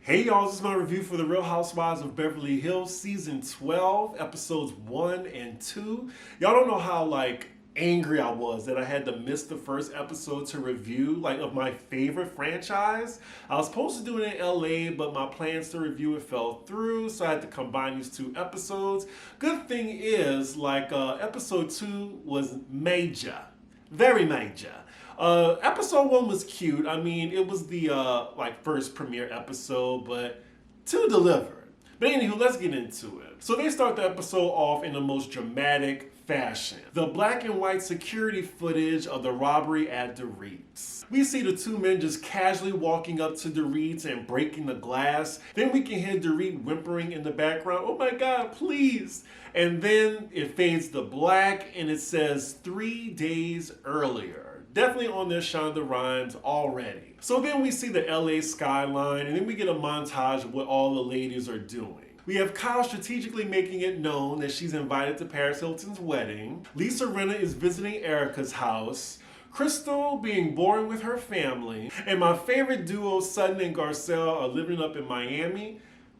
Hey y'all, this is my review for the Real Housewives of Beverly Hills Season 12, Episodes 1 and 2. Y'all don't know how angry I was that I had to miss the first episode to review, of my favorite franchise. I was supposed to do it in LA, but my plans to review it fell through, so I had to combine these two episodes. Good thing is, episode 2 was major. Very major. Episode 1 was cute. I mean, it was the first premiere episode, but 2 delivered. But anywho, let's get into it. So they start the episode off in the most dramatic fashion. The black and white security footage of the robbery at Dorit's. We see the two men just casually walking up to Dorit's and breaking the glass. Then we can hear Dorit whimpering in the background, "Oh my God, please." And then it fades to black and it says 3 days earlier. Definitely on their Shonda Rhimes already. So then we see the LA skyline and then we get a montage of what all the ladies are doing. We have Kyle strategically making it known that she's invited to Paris Hilton's wedding. Lisa Rinna is visiting Erika's house. Crystal being boring with her family. And my favorite duo, Sutton and Garcelle, are living up in Miami.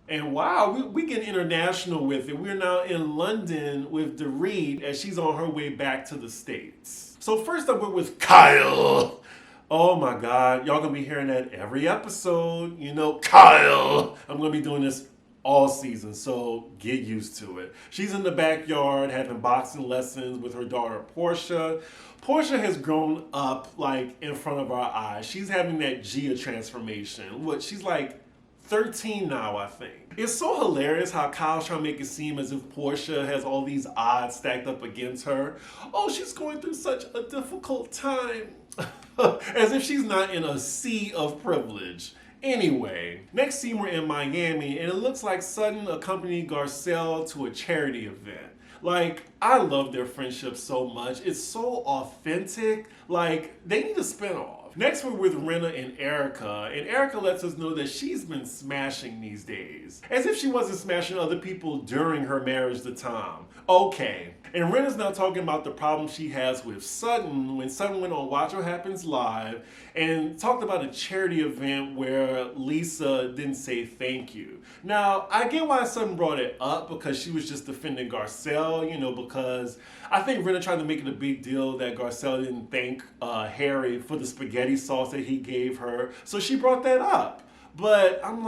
And wow, we get international with it. We're now in London with Dorit as she's on her way back to the States. So first up, we're with Kyle. Oh my God, y'all gonna be hearing that every episode. You know, Kyle. I'm gonna be doing this all season, so get used to it. She's in the backyard having boxing lessons with her daughter, Portia. Portia has grown up in front of our eyes. She's having that Gia transformation. She's 13 now, I think. It's so hilarious how Kyle's trying to make it seem as if Portia has all these odds stacked up against her. Oh, she's going through such a difficult time. As if she's not in a sea of privilege. Anyway, next scene we're in Miami and it looks like Sutton accompanied Garcelle to a charity event. I love their friendship so much. It's so authentic. They need a spinoff. Next, we're with Rinna and Erika lets us know that she's been smashing these days. As if she wasn't smashing other people during her marriage to Tom. Okay. And Rinna's now talking about the problem she has with Sutton when Sutton went on Watch What Happens Live and talked about a charity event where Lisa didn't say thank you. Now, I get why Sutton brought it up because she was just defending Garcelle, because I think Rinna tried to make it a big deal that Garcelle didn't thank Harry for the spaghetti sauce that he gave her. So she brought that up. But I'm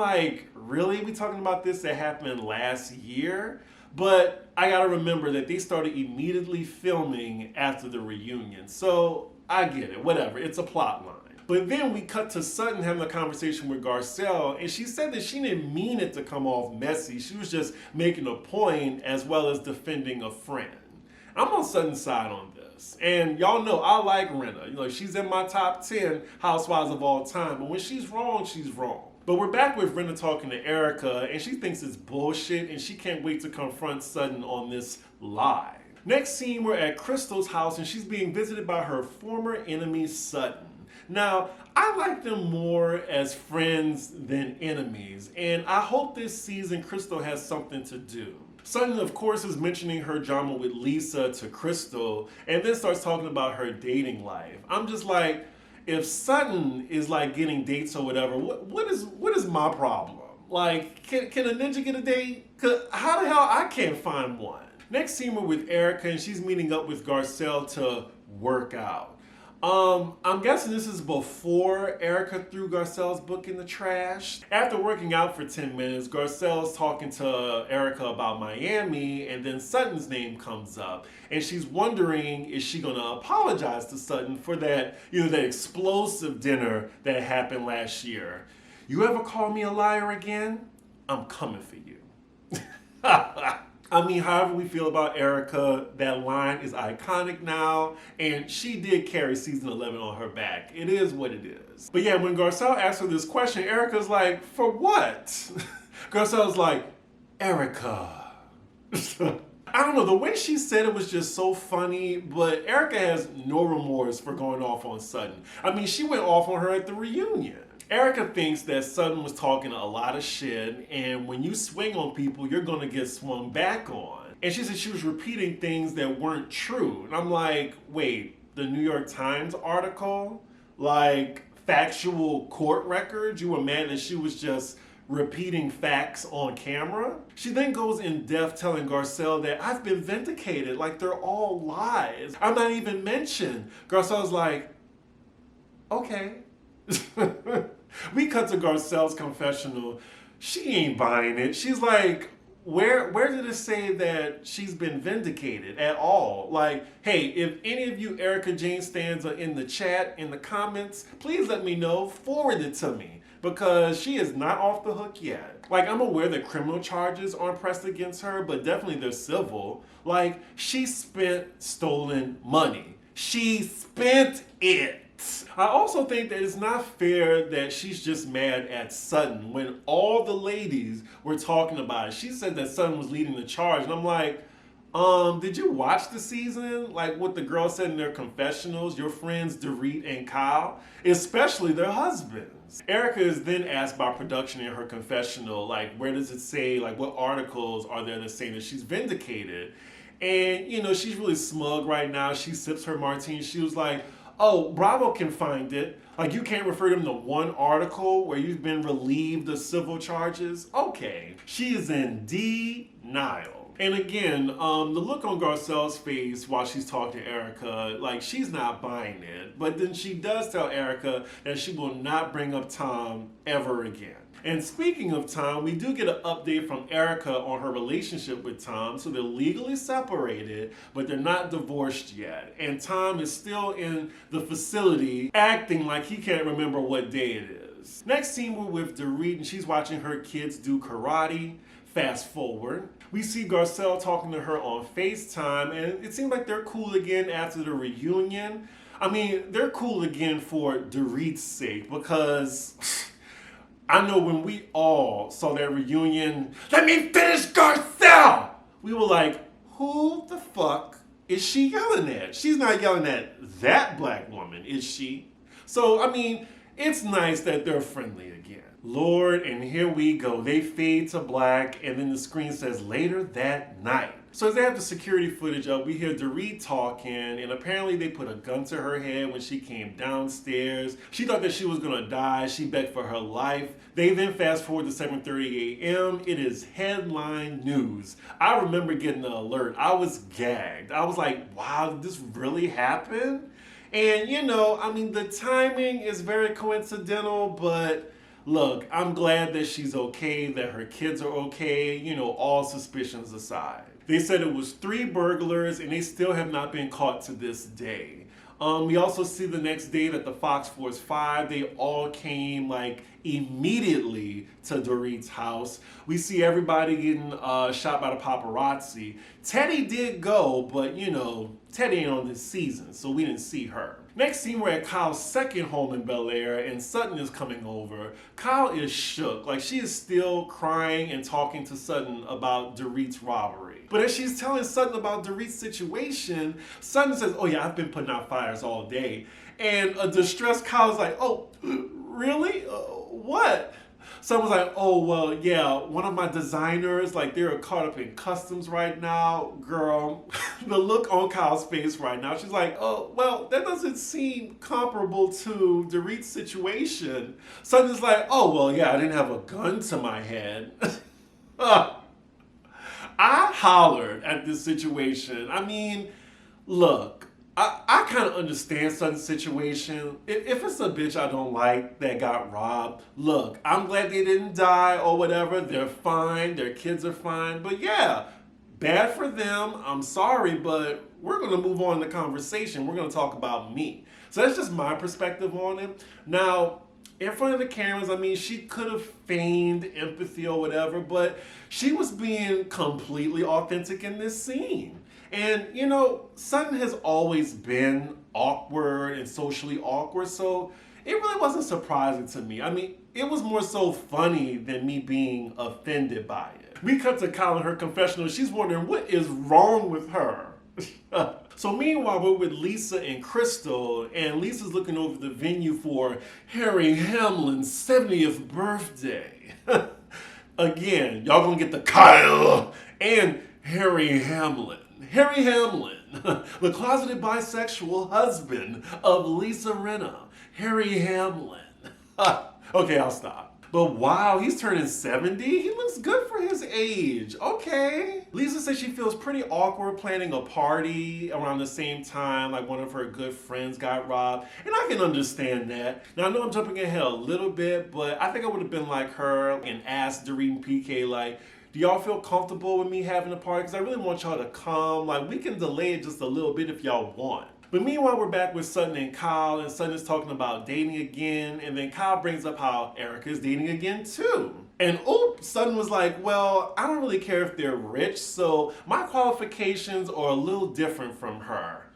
really? We talking about this that happened last year? But I gotta remember that they started immediately filming after the reunion. So I get it, whatever, it's a plot line. But then we cut to Sutton having a conversation with Garcelle, and she said that she didn't mean it to come off messy. She was just making a point as well as defending a friend. I'm on Sutton's side on this. And y'all know I like Rinna. She's in my top 10 housewives of all time. But when she's wrong, she's wrong. But we're back with Rinna talking to Erika, and she thinks it's bullshit, and she can't wait to confront Sutton on this lie. Next scene, we're at Crystal's house, and she's being visited by her former enemy, Sutton. Now, I like them more as friends than enemies, and I hope this season Crystal has something to do. Sutton, of course, is mentioning her drama with Lisa to Crystal, and then starts talking about her dating life. I'm just if Sutton is getting dates or whatever, what is my problem? Can a ninja get a date? 'Cause how the hell I can't find one? Next scene we're with Erika and she's meeting up with Garcelle to work out. I'm guessing this is before Erika threw Garcelle's book in the trash. After working out for 10 minutes, Garcelle's talking to Erika about Miami, and then Sutton's name comes up. And she's wondering, is she gonna apologize to Sutton for that, that explosive dinner that happened last year? You ever call me a liar again? I'm coming for you. I mean, however we feel about Erika, that line is iconic now, and she did carry season 11 on her back. It is what it is. But yeah, when Garcelle asks her this question, Erika's like, for what? Garcelle's like, Erika. I don't know, the way she said it was just so funny, but Erika has no remorse for going off on Sutton. I mean, she went off on her at the reunion. Erika thinks that Sutton was talking a lot of shit, and when you swing on people, you're gonna get swung back on. And she said she was repeating things that weren't true. And I'm like, wait, the New York Times article? Factual court records? You were mad that she was just repeating facts on camera. She then goes in depth telling Garcelle that I've been vindicated, like they're all lies. I'm not even mentioned. Garcelle's like, okay. We cut to Garcelle's confessional. She ain't buying it. She's like, where did it say that she's been vindicated at all? Like, hey, if any of you Erika Jane stans are in the chat, in the comments, please let me know. Forward it to me. Because she is not off the hook yet. Like, I'm aware that criminal charges aren't pressed against her, but definitely they're civil. Like, she spent stolen money. She spent it. I also think that it's not fair that she's just mad at Sutton when all the ladies were talking about it. She said that Sutton was leading the charge, and I'm like, did you watch the season? Like what the girls said in their confessionals, your friends Dorit and Kyle, especially their husbands. Erika is then asked by production in her confessional, like, where does it say, like, what articles are there that say that she's vindicated? And, you know, she's really smug right now. She sips her martini. She was like, oh, Bravo can find it. Like, you can't refer them to one article where you've been relieved of civil charges? Okay. She is in denial. And again, the look on Garcelle's face while she's talking to Erika, like, she's not buying it. But then she does tell Erika that she will not bring up Tom ever again. And speaking of Tom, we do get an update from Erika on her relationship with Tom. So they're legally separated, but they're not divorced yet. And Tom is still in the facility acting like he can't remember what day it is. Next scene, we're with Dorit, and she's watching her kids do karate. Fast forward, we see Garcelle talking to her on FaceTime, and it seems like they're cool again after the reunion. I mean, they're cool again for Dorit's sake, because I know when we all saw that reunion, let me finish Garcelle! We were like, who the fuck is she yelling at? She's not yelling at that black woman, is she? So, I mean, it's nice that they're friendly again. Lord, and here we go. They fade to black, and then the screen says later that night. So as they have the security footage up, we hear Dorit talking, and apparently they put a gun to her head when she came downstairs. She thought that she was gonna die. She begged for her life. They then fast forward to 7:30 a.m. It is headline news. I remember getting the alert. I was gagged. I was like, wow, did this really happen? And you know, I mean, the timing is very coincidental, but look, I'm glad that she's okay, that her kids are okay, you know, all suspicions aside. They said it was 3 burglars, and they still have not been caught to this day. We also see the next day that the Fox Force 5, they all came like immediately to Dorit's house. We see everybody getting shot by the paparazzi. Teddy did go, but you know, Teddy ain't on this season, so we didn't see her. Next scene, we're at Kyle's second home in Bel Air, and Sutton is coming over. Kyle is shook, like she is still crying and talking to Sutton about Dorit's robbery. But as she's telling Sutton about Dorit's situation, Sutton says, oh yeah, I've been putting out fires all day. And a distressed Kyle's like, oh, really? What? Someone's like, oh, well, yeah, one of my designers, like, they're caught up in customs right now. Girl, the look on Kyle's face right now, she's like, oh, well, that doesn't seem comparable to Dorit's situation. Sutton's like, oh, well, yeah, I didn't have a gun to my head. I hollered at this situation. I mean, look, I kind of understand Sutton's situation. If it's a bitch I don't like that got robbed, look, I'm glad they didn't die or whatever. They're fine. Their kids are fine. But yeah, bad for them. I'm sorry, but we're going to move on in the conversation. We're going to talk about me. So that's just my perspective on it. Now, in front of the cameras, I mean, she could have feigned empathy or whatever, but she was being completely authentic in this scene. And, you know, Sutton has always been awkward and socially awkward, so it really wasn't surprising to me. I mean, it was more so funny than me being offended by it. We cut to Kyle in her confessional. She's wondering what is wrong with her. So meanwhile, we're with Lisa and Crystal, and Lisa's looking over the venue for Harry Hamlin's 70th birthday. Again, y'all gonna get the Kyle and Harry Hamlin. Harry Hamlin, the closeted bisexual husband of Lisa Rinna. Harry Hamlin. Okay, I'll stop. But wow, he's turning 70. He looks good for his age. Okay. Lisa says she feels pretty awkward planning a party around the same time like one of her good friends got robbed. And I can understand that. Now I know I'm jumping ahead a little bit, but I think I would have been like her and asked Dorit and PK like, do y'all feel comfortable with me having a party? Because I really want y'all to come. Like, we can delay it just a little bit if y'all want. But meanwhile, we're back with Sutton and Kyle, and Sutton is talking about dating again, and then Kyle brings up how Erika is dating again too. And oops, Sutton was like, well, I don't really care if they're rich, so my qualifications are a little different from her.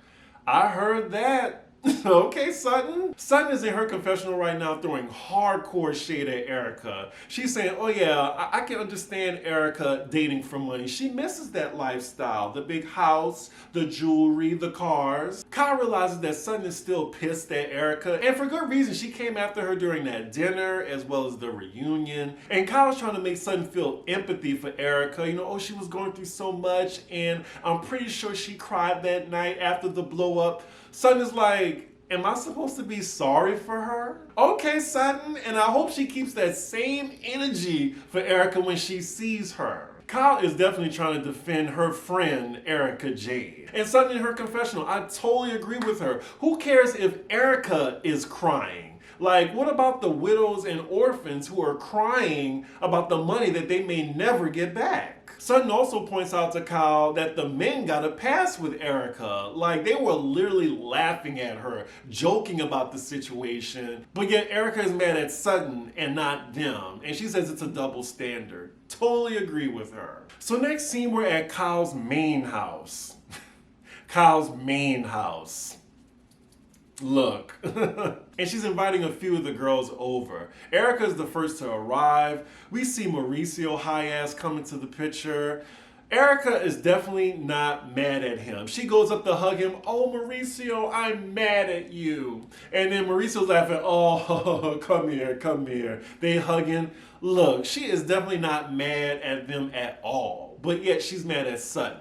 I heard that. Okay, Sutton. Sutton is in her confessional right now throwing hardcore shade at Erika. She's saying, oh yeah, I can understand Erika dating for money. She misses that lifestyle, the big house, the jewelry, the cars. Kyle realizes that Sutton is still pissed at Erika, and for good reason. She came after her during that dinner as well as the reunion. And Kyle's trying to make Sutton feel empathy for Erika. You know, oh, she was going through so much, and I'm pretty sure she cried that night after the blow up. Sutton is like, am I supposed to be sorry for her? Okay, Sutton, and I hope she keeps that same energy for Erika when she sees her. Kyle is definitely trying to defend her friend, Erika Jade. And Sutton in her confessional, I totally agree with her. Who cares if Erika is crying? Like, what about the widows and orphans who are crying about the money that they may never get back? Sutton also points out to Kyle that the men got a pass with Erika. Like, they were literally laughing at her, joking about the situation. But yet Erika is mad at Sutton and not them. And she says it's a double standard. Totally agree with her. So next scene, we're at Kyle's main house. Kyle's main house. Look. And she's inviting a few of the girls over. Erika is the first to arrive. We see Mauricio high-ass come into the picture. Erika is definitely not mad at him. She goes up to hug him. Oh, Mauricio, I'm mad at you. And then Mauricio's laughing. Oh, come here, come here. They hugging. Look, she is definitely not mad at them at all. But yet she's mad at Sutton.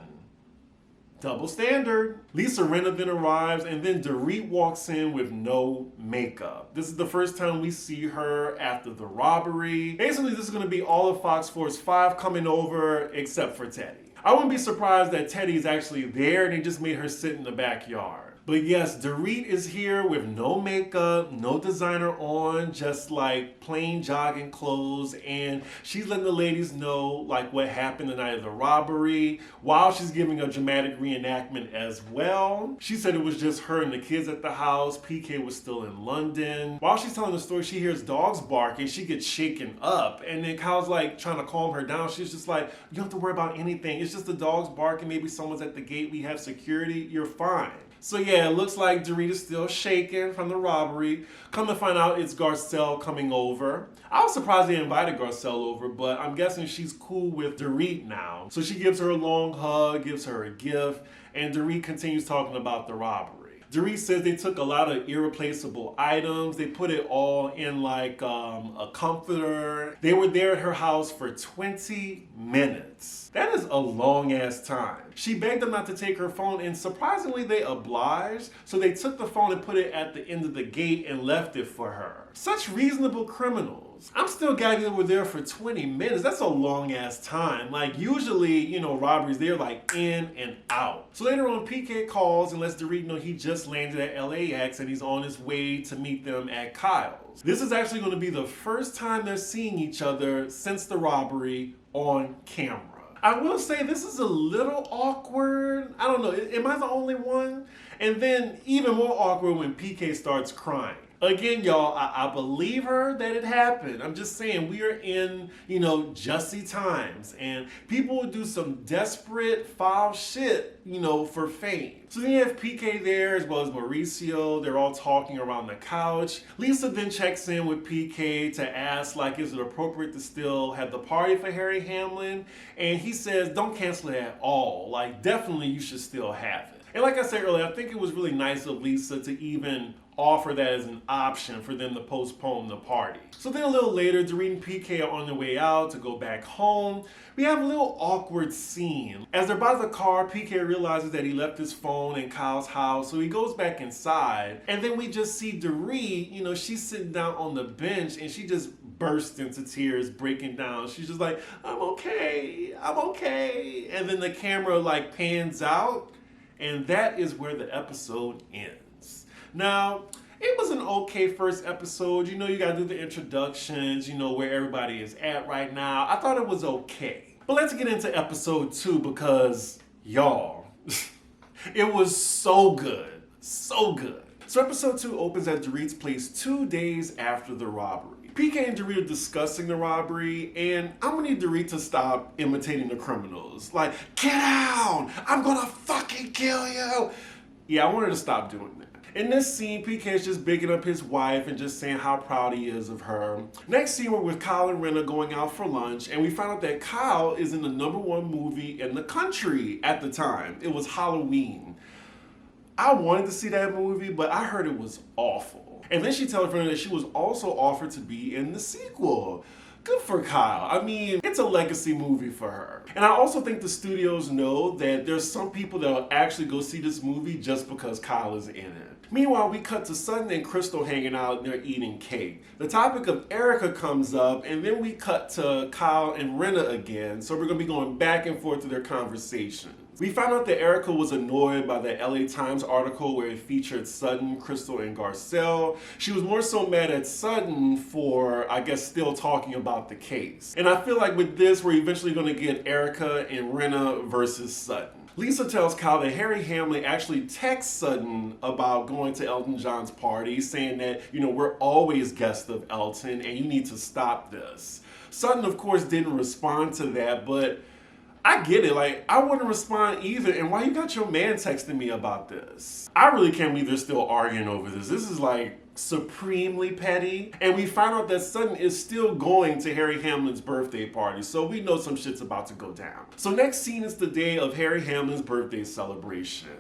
Double standard. Lisa Rinna then arrives, and then Dorit walks in with no makeup. This is the first time we see her after the robbery. Basically, this is going to be all of Fox Force 5 coming over except for Teddy. I wouldn't be surprised that Teddy is actually there and they just made her sit in the backyard. But yes, Dorit is here with no makeup, no designer on, just like plain jogging clothes. And she's letting the ladies know like what happened the night of the robbery while she's giving a dramatic reenactment as well. She said it was just her and the kids at the house. PK was still in London. While she's telling the story, she hears dogs barking. She gets shaken up. And then Kyle's like trying to calm her down. She's just like, you don't have to worry about anything. It's just the dogs barking. Maybe someone's at the gate. We have security. You're fine. So yeah, it looks like Dorit is still shaken from the robbery. Come to find out it's Garcelle coming over. I was surprised they invited Garcelle over, but I'm guessing she's cool with Dorit now. So she gives her a long hug, gives her a gift, and Dorit continues talking about the robbery. Dorit says they took a lot of irreplaceable items. They put it all in like a comforter. They were there at her house for 20 minutes. That is a long ass time. She begged them not to take her phone, and surprisingly they obliged. So they took the phone and put it at the end of the gate and left it for her. Such reasonable criminals. I'm still gagging they were there for 20 minutes. That's a long ass time. Like usually, you know, robberies, they're like in and out. So later on, PK calls and lets Dorit know he just landed at LAX and he's on his way to meet them at Kyle's. This is actually going to be the first time they're seeing each other since the robbery on camera. I will say this is a little awkward. I don't know, am I the only one? And then even more awkward when PK starts crying. Again, y'all, I believe her that it happened. I'm just saying we are in, you know, justy times and people will do some desperate foul shit, you know, for fame. So then you have PK there as well as Mauricio. They're all talking around the couch. Lisa then checks in with PK to ask, like, is it appropriate to still have the party for Harry Hamlin? And he says, don't cancel it at all. Like, definitely you should still have it. And like I said earlier, I think it was really nice of Lisa to even offer that as an option for them to postpone the party. So then a little later, Dorit and PK are on their way out to go back home. We have a little awkward scene. As they're by the car, PK realizes that he left his phone in Kyle's house, so he goes back inside. And then we just see Dorit, you know, she's sitting down on the bench and she just burst into tears, breaking down. She's just like, I'm okay, I'm okay. And then the camera like pans out, and that is where the episode ends. Now, it was an okay first episode. You know, you gotta do the introductions, you know, where everybody is at right now. I thought it was okay. But let's get into episode 2 because, y'all, it was so good. So good. So episode 2 opens at Dorit's place 2 days after the robbery. PK and Dorit are discussing the robbery, and I'm gonna need Dorit to stop imitating the criminals. Like, get out! I'm gonna fucking kill you! Yeah, I want her to stop doing that. In this scene, PK is just bigging up his wife and just saying how proud he is of her. Next scene, we're with Kyle and Rinna going out for lunch, and we found out that Kyle is in the #1 movie in the country at the time. It was Halloween. I wanted to see that movie, but I heard it was awful. And then she tells Rinna that she was also offered to be in the sequel. Good for Kyle. I mean, it's a legacy movie for her. And I also think the studios know that there's some people that will actually go see this movie just because Kyle is in it. Meanwhile, we cut to Sutton and Crystal hanging out and they're eating cake. The topic of Erika comes up, and then we cut to Kyle and Rinna again, so we're gonna be going back and forth to their conversation. We found out that Erika was annoyed by the LA Times article where it featured Sutton, Crystal, and Garcelle. She was more so mad at Sutton for, I guess, still talking about the case. And I feel like with this, we're eventually going to get Erika and Rinna versus Sutton. Lisa tells Kyle that Harry Hamlin actually texts Sutton about going to Elton John's party, saying that, you know, we're always guests of Elton and you need to stop this. Sutton, of course, didn't respond to that, but I get it. Like, I wouldn't respond either. And why you got your man texting me about this? I really can't believe they're still arguing over this. This is like supremely petty. And we find out that Sutton is still going to Harry Hamlin's birthday party, so we know some shit's about to go down. So next scene is the day of Harry Hamlin's birthday celebration.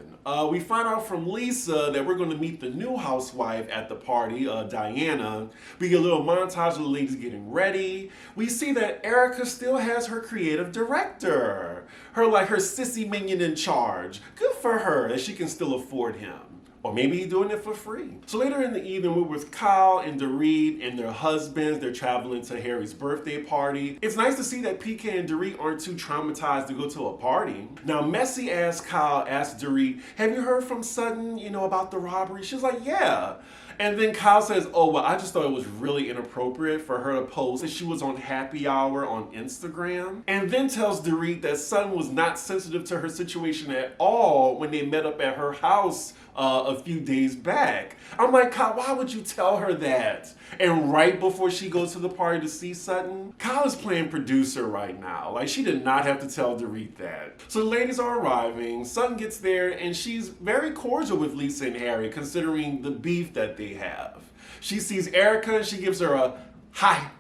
We find out from Lisa that we're going to meet the new housewife at the party, Diana. We get a little montage of the ladies getting ready. We see that Erika still has her creative director. Her sissy minion in charge. Good for her that she can still afford him. Or maybe he's doing it for free. So later in the evening, we're with Kyle and Dorit and their husbands. They're traveling to Harry's birthday party. It's nice to see that PK and Dorit aren't too traumatized to go to a party. Now, messy ass Kyle asks Dorit, have you heard from Sutton, you know, about the robbery? She's like, yeah. And then Kyle says, oh, well, I just thought it was really inappropriate for her to post that she was on happy hour on Instagram. And then tells Dorit that Sutton was not sensitive to her situation at all when they met up at her house a few days back. I'm like, Kyle, why would you tell her that? And right before she goes to the party to see Sutton? Kyle is playing producer right now. Like, she did not have to tell Dorit that. So the ladies are arriving. Sutton gets there, and she's very cordial with Lisa and Harry, considering the beef that they have. She sees Erika, and she gives her a hi.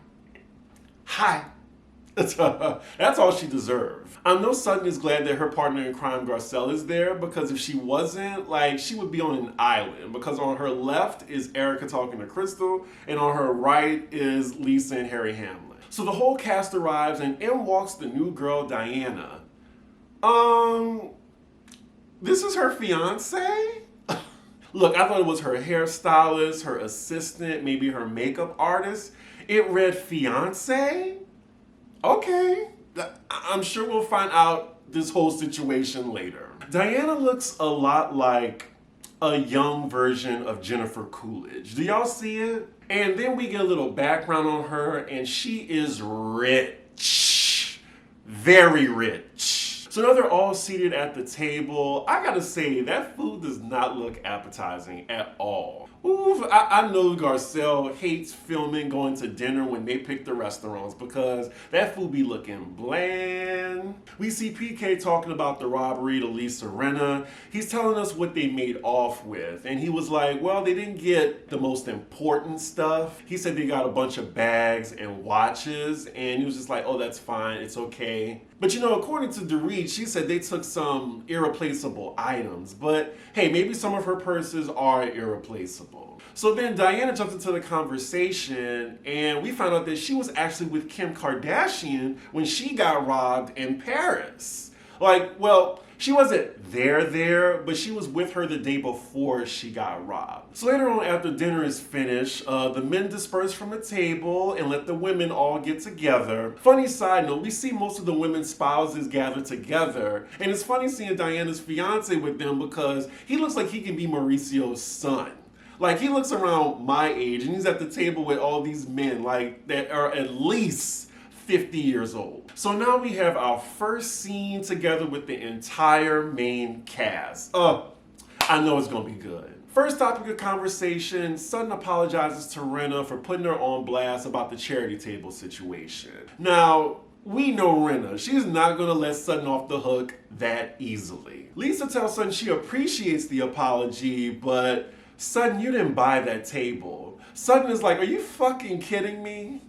Hi. That's all she deserves. I know Sutton is glad that her partner in crime, Garcelle, is there, because if she wasn't, like, she would be on an island, because on her left is Erika talking to Crystal, and on her right is Lisa and Harry Hamlin. So the whole cast arrives, and in walks the new girl, Diana. This is her fiance? Look, I thought it was her hairstylist, her assistant, maybe her makeup artist. It read fiance? Okay. I'm sure we'll find out this whole situation later. Diana looks a lot like a young version of Jennifer Coolidge. Do y'all see it? And then we get a little background on her, and she is rich. Very rich. So now they're all seated at the table. I gotta say, that food does not look appetizing at all. Ooh, I know Garcelle hates filming going to dinner when they pick the restaurants because that food be looking bland. We see PK talking about the robbery to Lisa Rinna. He's telling us what they made off with. And he was like, well, they didn't get the most important stuff. He said they got a bunch of bags and watches. And he was just like, oh, that's fine. It's okay. But you know, according to Dorit, she said they took some irreplaceable items. But hey, maybe some of her purses are irreplaceable. So then Diana jumped into the conversation, and we found out that she was actually with Kim Kardashian when she got robbed in Paris. Like, well, she wasn't there, but she was with her the day before she got robbed. So later on, after dinner is finished, the men disperse from the table and let the women all get together. Funny side note, we see most of the women's spouses gather together, and it's funny seeing Diana's fiance with them because he looks like he can be Mauricio's son. Like, he looks around my age, and he's at the table with all these men, like, that are at least 50 years old. So now we have our first scene together with the entire main cast. I know it's gonna be good. First topic of conversation, Sutton apologizes to Rinna for putting her on blast about the charity table situation. Now, we know Rinna. She's not gonna let Sutton off the hook that easily. Lisa tells Sutton she appreciates the apology, but Sutton, you didn't buy that table. Sutton is like, are you fucking kidding me?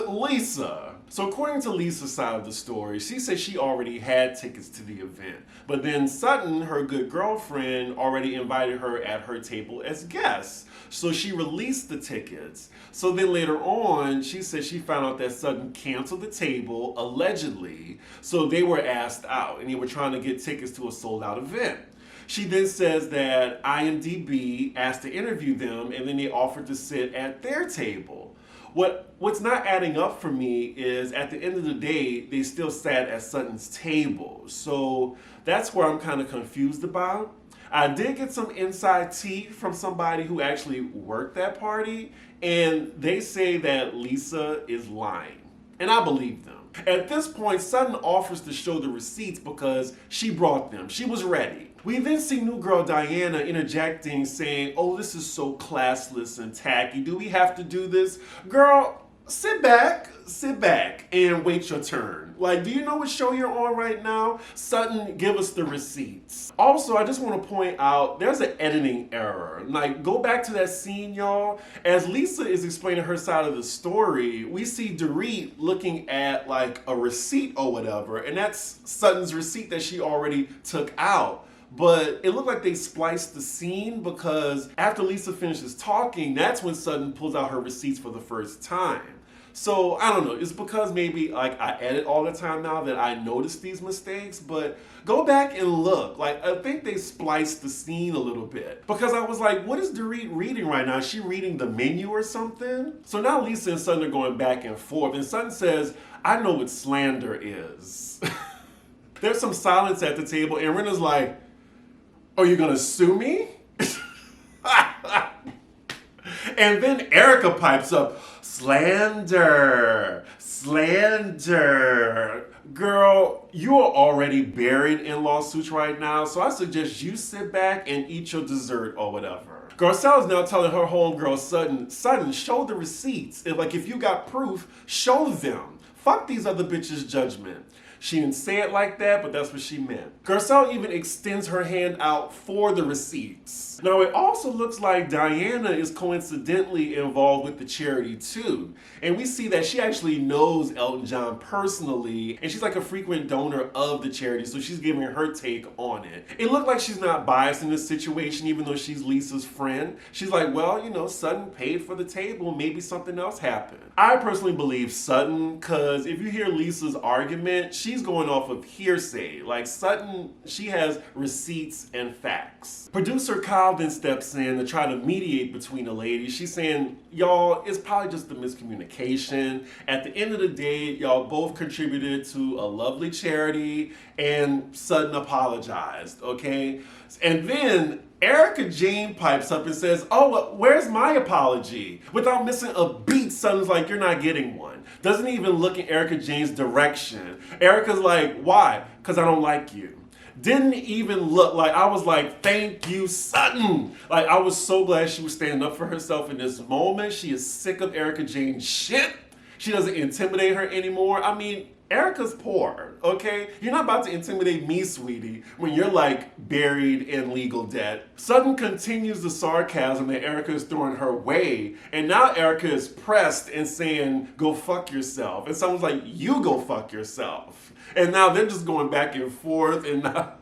Lisa. So according to Lisa's side of the story, she said she already had tickets to the event. But then Sutton, her good girlfriend, already invited her at her table as guests. So she released the tickets. So then later on, she said she found out that Sutton canceled the table, allegedly. So they were asked out and they were trying to get tickets to a sold out event. She then says that IMDb asked to interview them and then they offered to sit at their table. What's not adding up for me is at the end of the day, they still sat at Sutton's table. So that's where I'm kind of confused about. I did get some inside tea from somebody who actually worked that party, and they say that Lisa is lying. And I believe them. At this point, Sutton offers to show the receipts because she brought them. She was ready. We then see new girl Diana interjecting, saying, oh, this is so classless and tacky. Do we have to do this? Girl, sit back, and wait your turn. Like, do you know what show you're on right now? Sutton, give us the receipts. Also, I just want to point out, there's an editing error. Like, go back to that scene, y'all. As Lisa is explaining her side of the story, we see Dorit looking at, like, a receipt or whatever, and that's Sutton's receipt that she already took out. But it looked like they spliced the scene because after Lisa finishes talking, that's when Sutton pulls out her receipts for the first time. So, I don't know, it's because maybe like I edit all the time now that I notice these mistakes, but go back and look. Like, I think they spliced the scene a little bit because I was like, what is Dorit reading right now? Is she reading the menu or something? So now Lisa and Sutton are going back and forth, and Sutton says, I know what slander is. There's some silence at the table, and Rinna's like, are you gonna sue me? And then Erika pipes up, slander. Girl, you are already buried in lawsuits right now, so I suggest you sit back and eat your dessert or whatever. Garcelle's now telling her homegirl Sutton, show the receipts. If you got proof, show them. Fuck these other bitches' judgment. She didn't say it like that, but that's what she meant. Garcelle even extends her hand out for the receipts. Now, it also looks like Diana is coincidentally involved with the charity too. And we see that she actually knows Elton John personally, and she's like a frequent donor of the charity, so she's giving her take on it. It looked like she's not biased in this situation, even though she's Lisa's friend. She's like, well, you know, Sutton paid for the table, maybe something else happened. I personally believe Sutton, because if you hear Lisa's argument, she's going off of hearsay. Like, Sutton, she has receipts and facts. Producer Kyle then steps in to try to mediate between the ladies. She's saying, y'all, it's probably just a miscommunication. At the end of the day, y'all both contributed to a lovely charity, and Sutton apologized, okay? And then Erika Jane pipes up and says, oh, well, where's my apology? Without missing a beat, Sutton's like, you're not getting one. Doesn't even look in Erika Jane's direction. Erika's like, why? Because I don't like you. Didn't even look. Like, I was like, thank you, Sutton. Like, I was so glad she was standing up for herself in this moment. She is sick of Erika Jane's shit. She doesn't intimidate her anymore. I mean, Erika's poor, okay? You're not about to intimidate me, sweetie, when you're like buried in legal debt. Sutton continues the sarcasm that Erika is throwing her way, and now Erika is pressed and saying, go fuck yourself. And someone's like, you go fuck yourself. And now they're just going back and forth, and now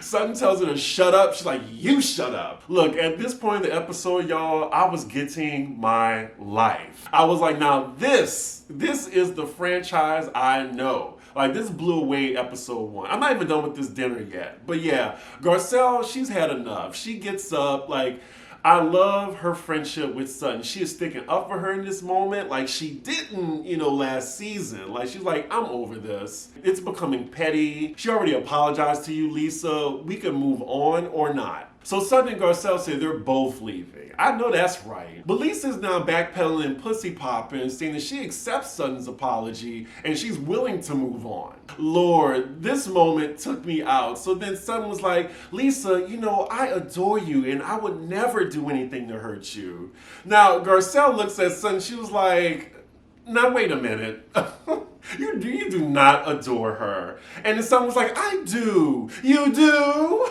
Sutton tells her to shut up. She's like, you shut up. Look, at this point in the episode, y'all, I was getting my life. I was like, now this is the franchise I know. Like, this blew away episode 1. I'm not even done with this dinner yet. But yeah, Garcelle, she's had enough. She gets up, like, I love her friendship with Sutton. She is sticking up for her in this moment like she didn't, last season. Like, she's like, I'm over this. It's becoming petty. She already apologized to you, Lisa. We can move on or not. So Sutton and Garcelle say they're both leaving. I know that's right. But Lisa's now backpedaling and pussy popping, saying that she accepts Sutton's apology and she's willing to move on. Lord, this moment took me out. So then Sutton was like, Lisa, I adore you and I would never do anything to hurt you. Now, Garcelle looks at Sutton, she was like, now wait a minute. You do not adore her. And then Sutton was like, I do. You do?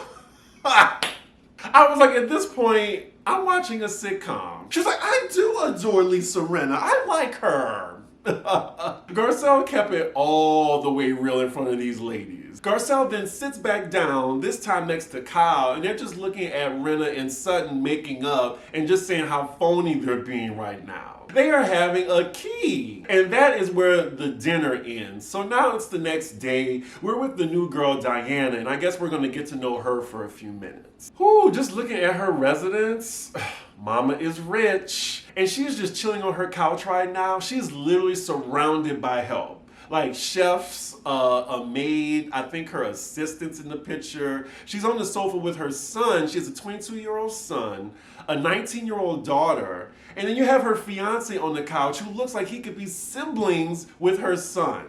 I was like, at this point, I'm watching a sitcom. She's like, I do adore Lisa Rinna. I like her. Garcelle kept it all the way real in front of these ladies. Garcelle then sits back down, this time next to Kyle, and they're just looking at Rinna and Sutton making up and just saying how phony they're being right now. They are having a key. And that is where the dinner ends. So now it's the next day. We're with the new girl, Diana, and I guess we're going to get to know her for a few minutes. Whew, just looking at her residence, Mama is rich. And she's just chilling on her couch right now. She's literally surrounded by help. Like chefs, a maid, I think her assistant's in the picture. She's on the sofa with her son. She has a 22-year-old son, a 19-year-old daughter, and then you have her fiance on the couch who looks like he could be siblings with her son.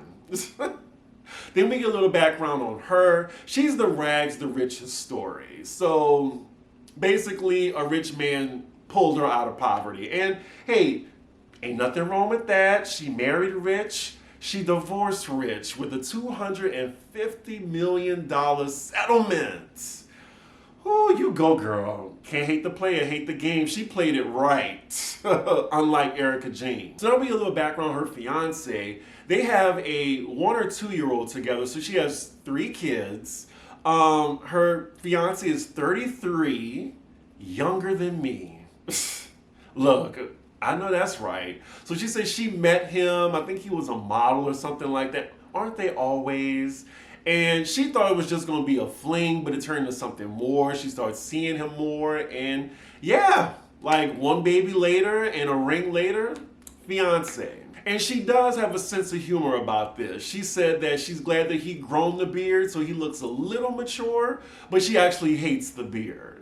Then we get a little background on her. She's the rags, the rich story. So basically, a rich man pulled her out of poverty. And hey, ain't nothing wrong with that. She married rich. She divorced rich with a $250 million settlement. Oh, you go, girl. Can't hate the player, hate the game. She played it right, unlike Erika James. So now we get a little background on her fiance. They have a 1 or 2-year-old together, so she has 3 kids. Her fiance is 33, younger than me. Look, I know that's right. So she says she met him, I think he was a model or something like that. Aren't they always? And she thought it was just going to be a fling, but it turned into something more. She started seeing him more. And yeah, like 1 baby later and a ring later, fiance. And she does have a sense of humor about this. She said that she's glad that he grown the beard so he looks a little mature, but she actually hates the beard.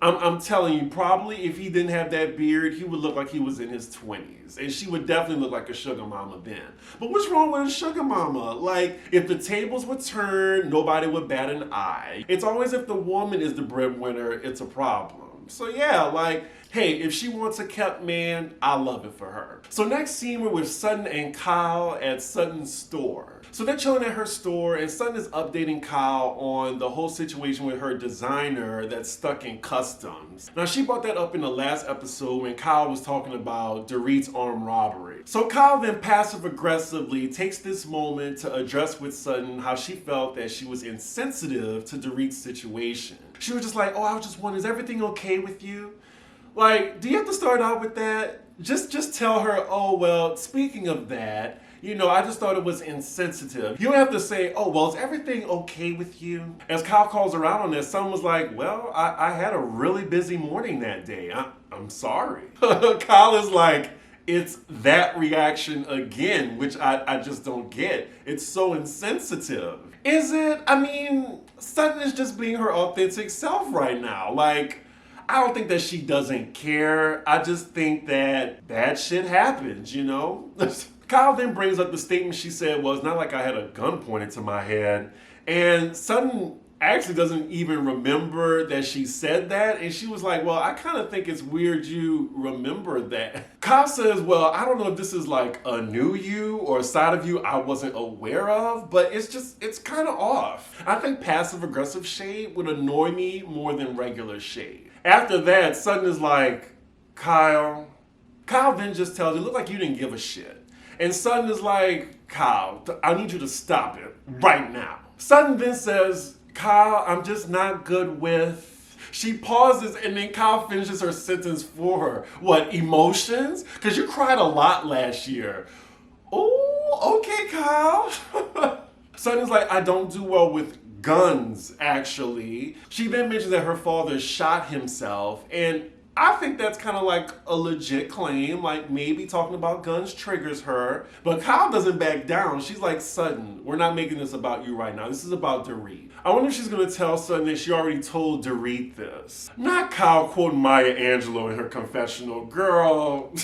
I'm telling you, probably if he didn't have that beard, he would look like he was in his 20s. And she would definitely look like a sugar mama then. But what's wrong with a sugar mama? Like, if the tables would turn, nobody would bat an eye. It's always if the woman is the breadwinner, it's a problem. So yeah, like, hey, if she wants a kept man, I love it for her. So next scene, we're with Sutton and Kyle at Sutton's store. So they're chilling at her store, and Sutton is updating Kyle on the whole situation with her designer that's stuck in customs. Now, she brought that up in the last episode when Kyle was talking about Dorit's armed robbery. So Kyle then passive-aggressively takes this moment to address with Sutton how she felt that she was insensitive to Dorit's situation. She was just like, oh, I was just wondering, is everything okay with you? Like, do you have to start out with that? Just tell her, oh, well, speaking of that, I just thought it was insensitive. You don't have to say, oh, well, is everything okay with you? As Kyle calls her out on this, someone was like, well, I had a really busy morning that day. I'm sorry. Kyle is like, it's that reaction again, which I just don't get. It's so insensitive. Is it? I mean, Sutton is just being her authentic self right now. Like, I don't think that she doesn't care. I just think that bad shit happens, Kyle then brings up the statement she said was, not like I had a gun pointed to my head. And Sutton actually doesn't even remember that she said that. And she was like, well, I kind of think it's weird you remember that. Kyle says, well, I don't know if this is like a new you or a side of you I wasn't aware of, but it's kind of off. I think passive-aggressive shade would annoy me more than regular shade. After that, Sutton is like, Kyle then just tells you, look like you didn't give a shit. And Sutton is like, Kyle, I need you to stop it right now. Sutton then says, Kyle, I'm just not good with. She pauses and then Kyle finishes her sentence for her. What, emotions? Because you cried a lot last year. Ooh. Ooh, okay, Kyle. Sutton's like, I don't do well with guns, actually. She then mentions that her father shot himself, and I think that's kind of like a legit claim. Like, maybe talking about guns triggers her. But Kyle doesn't back down. She's like, Sutton, we're not making this about you right now. This is about Dorit. I wonder if she's going to tell Sutton that she already told Dorit this. Not Kyle quoting Maya Angelou in her confessional. Girl,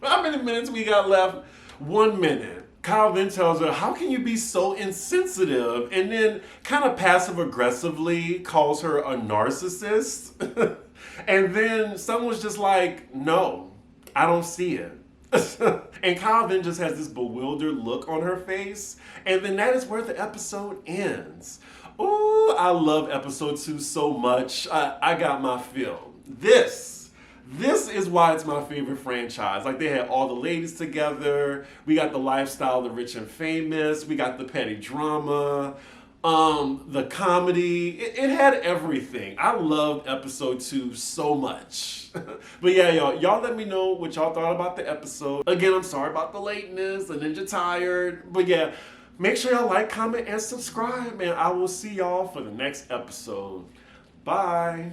how many minutes we got left? 1 minute. Kyle then tells her, how can you be so insensitive? And then kind of passive aggressively calls her a narcissist. And then someone's just like, no, I don't see it. And Kyle then just has this bewildered look on her face. And then that is where the episode ends. Ooh, I love episode 2 so much. I got my fill. This is why it's my favorite franchise. Like, they had all the ladies together. We got the lifestyle, the rich and famous. We got the petty drama. The comedy. It had everything. I loved episode 2 so much. But yeah, y'all let me know what y'all thought about the episode. Again, I'm sorry about the lateness, the ninja tired. But yeah, make sure y'all like, comment, and subscribe. And I will see y'all for the next episode. Bye.